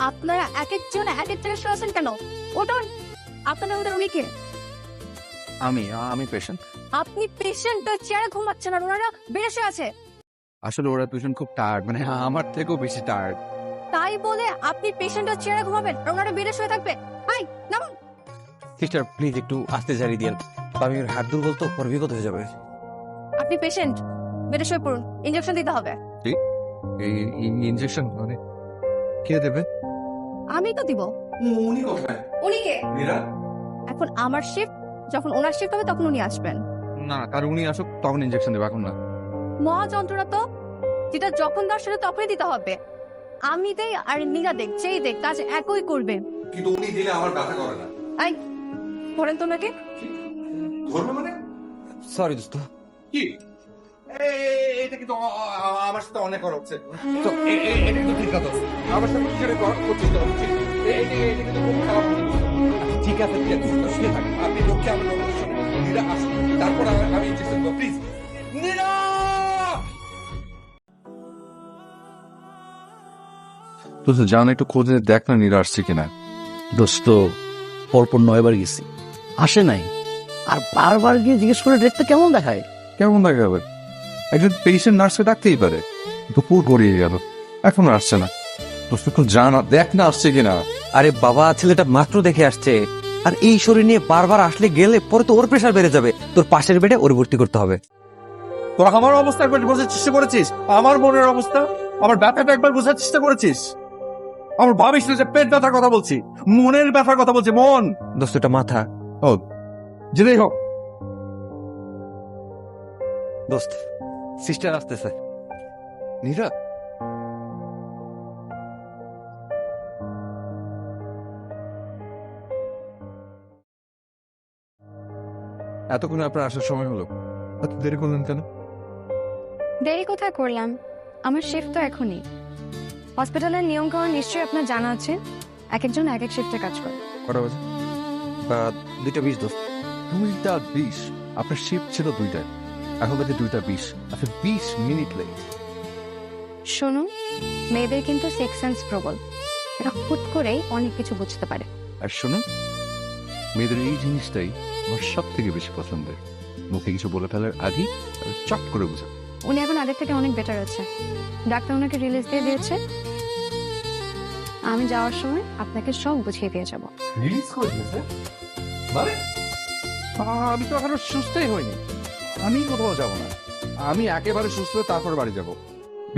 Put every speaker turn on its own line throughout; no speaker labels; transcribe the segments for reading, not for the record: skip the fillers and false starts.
আপনারা এক একজন এক এক জায়গায় শুয়ে আছেন কেন? ওঠুন। আপনাদের মধ্যে উনি কে?
আমি পেশেন্ট।
আপনি পেশেন্ট, চেয়ারে ঘুমাচ্ছেন আর ওনারা বেড়ে শুয়ে আছে।
আসলে ওরা দুজন খুব টায়ার্ড, মানে আমার থেকেও বেশি টায়ার্ড।
তাই বলে আপনি পেশেন্টের চেয়ারে ঘুমাবেন আর ওনারা বেড়ে শুয়ে থাকবে? হাই, নামুন।
সিস্টার প্লিজ একটু আস্তে জারি দিন, আমি হাত দুর্বল তো পরে বিপদ হয়ে যাবে।
আপনি পেশেন্ট, বেড়ে শুয়ে পড়ুন, ইনজেকশন দিতে হবে।
এই ইনজেকশন মানে কে দেবে?
আমি তো দিব।
উনি কোথায়?
উনি কে?
মীরা?
এখন আমার শিফট, যখন ওনার শিফট হবে তখন উনি আসবেন।
না, কারণ উনি আসুক তখন ইনজেকশন দেবে, এখন না।
মহা যন্ত্রণা তো, যেটা যখন দরকার সেটা তখনই দিতে হবে। আমি দেই আর নীরা দেখ, যেই দেখ কাজ একই করবে।
কিন্তু উনি দিলে আমার ব্যথা করে না।
আই, ধরেন তো ওনাকে।
ধরবে মানে
সরি দোস্ত।
কি? এটা কিন্তু আমার সাথে অনেক করা হচ্ছে।
তো
এটা কিন্তু ঠিক কথা। আমার সাথে কি করে করছিস তো হচ্ছে? এটা কিন্তু খুব খারাপ হচ্ছে।
ঠিক আছে ঠিক আছে, শুয়ে থাক।
আপনি রক্ষে আমার কথা শুনুন। নীরা আসুন, তারপর আমি ইনজেকশন দেবো, প্লিজ। নীরা!
তো জান, একটু খোঁজে দেখ না নীরা আসছে কিনা।
দোস্ত পরপর 9 বার গেছি, আসে নাই। আর বারবার গিয়ে জিজ্ঞেস করে ডেটটা কেমন দেখায়?
কেমন দেখা যাবে? একজন পেশেন্ট নার্সকে ডাকতেই পারে। দুপুর গড়িয়ে গেল, এখন আসছে না। দোস্ত একটু জানা দেখ না আসছে কিনা।
আরে বাবা, ছেলেটা মাত্র দেখে আসছে, আর এই শরীর নিয়ে বারবার আসলে গেলে পরে তো ওর প্রেশার বেড়ে যাবে। তোর পাশের বেডে ওর ভর্তি করতে হবে।
তোরা আমার অবস্থা একবার বোঝার চেষ্টা করেছিস? আমার মনের অবস্থা, আমার ব্যথাটা একবার বোঝার চেষ্টা করেছিস? আমার ভাবিস না যে পেট ব্যথার কথা বলছি, মনের ব্যথার কথা বলছি, মন।
দোস্ত এটা মাথা।
ও, যেটাই হোক,
দোস্ত সিস্টার আসতেছে।
নীরা, এতক্ষণে আপনার আসার সময় হলো, এত দেরি করলেন কেন?
দেরি কোথায় করলাম? আমার শিফট তো এখনই। হসপিটালের নিয়ম কানুন নিশ্চয়ই আপনার জানা আছে। এক একজন এক এক শিফটে কাজ করে।
কটা বাজে?
2:20 দোস্ত।
2:20? আপনার শিফট ছিল 2টায়, এখন বাজে 2:20। আচ্ছা, 20 মিনিট লেট।
শুনুন, মেয়েদের কিন্তু সেক্স সেন্স প্রবল। এটা হুট করেই অনেক কিছু বুঝতে পারে।
আর শুনুন, মেয়েদের এই জিনিসটাই আমার সব থেকে বেশি পছন্দের। মুখে কিছু বলে ফেলার আগেই আমি চট করে বুঝা।
উনি এখন আগের থেকে অনেক বেটার আছে। ডাক্তার ওনাকে রিলিজ দিয়ে দিয়েছে। আমি যাওয়ার সময় আপনাকে সব বুঝিয়ে দিয়ে যাব।
রিলিজ করে দিয়েছে মানে?
আমি তো এখনো সুস্থই হইনি। আমি কোথাও যাব না, আমি একেবারে সুস্থ হয়ে তারপর বাড়ি যাব।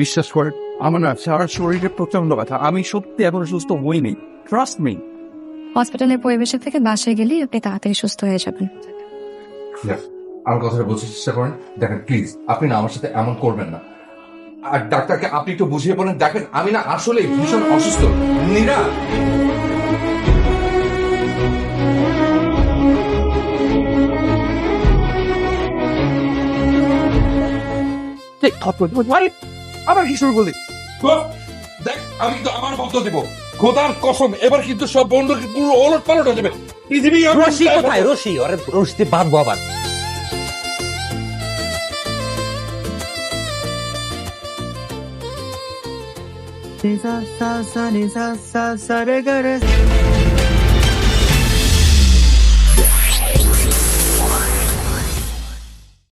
বিশ্বাস করেন, আমার না সারা শরীরে প্রচন্ড ব্যথা। আমি সত্যি এখনো সুস্থ হইনি, ট্রাস্ট মি।
হসপিটালের পরিবেশের থেকে বাসায় গেলেই আপনি তাড়াতাড়ি সুস্থ হয়ে যাবেন।
আমার কথাটা বোঝার চেষ্টা করেন। দেখেন প্লিজ, আপনি না আমার সাথে এমন করবেন না। আর ডাক্তারকে আপনি একটু বুঝিয়ে বলেন, দেখেন আমি না আসলে ভীষণ অসুস্থ। নীরা,
আবার কি শুরু করলি?
দেখ আমি তো আমার বক্তব্য দেবো। খোদার কসম, এবার কিন্তু সব বন্ধ, পুরো ওলট পালট হয়ে যাবে পৃথিবী।
রশি কোথায়? রশি আরে রশিতে বাঁধবো আবার।
Sa sa sa ni sa sa sa re ga re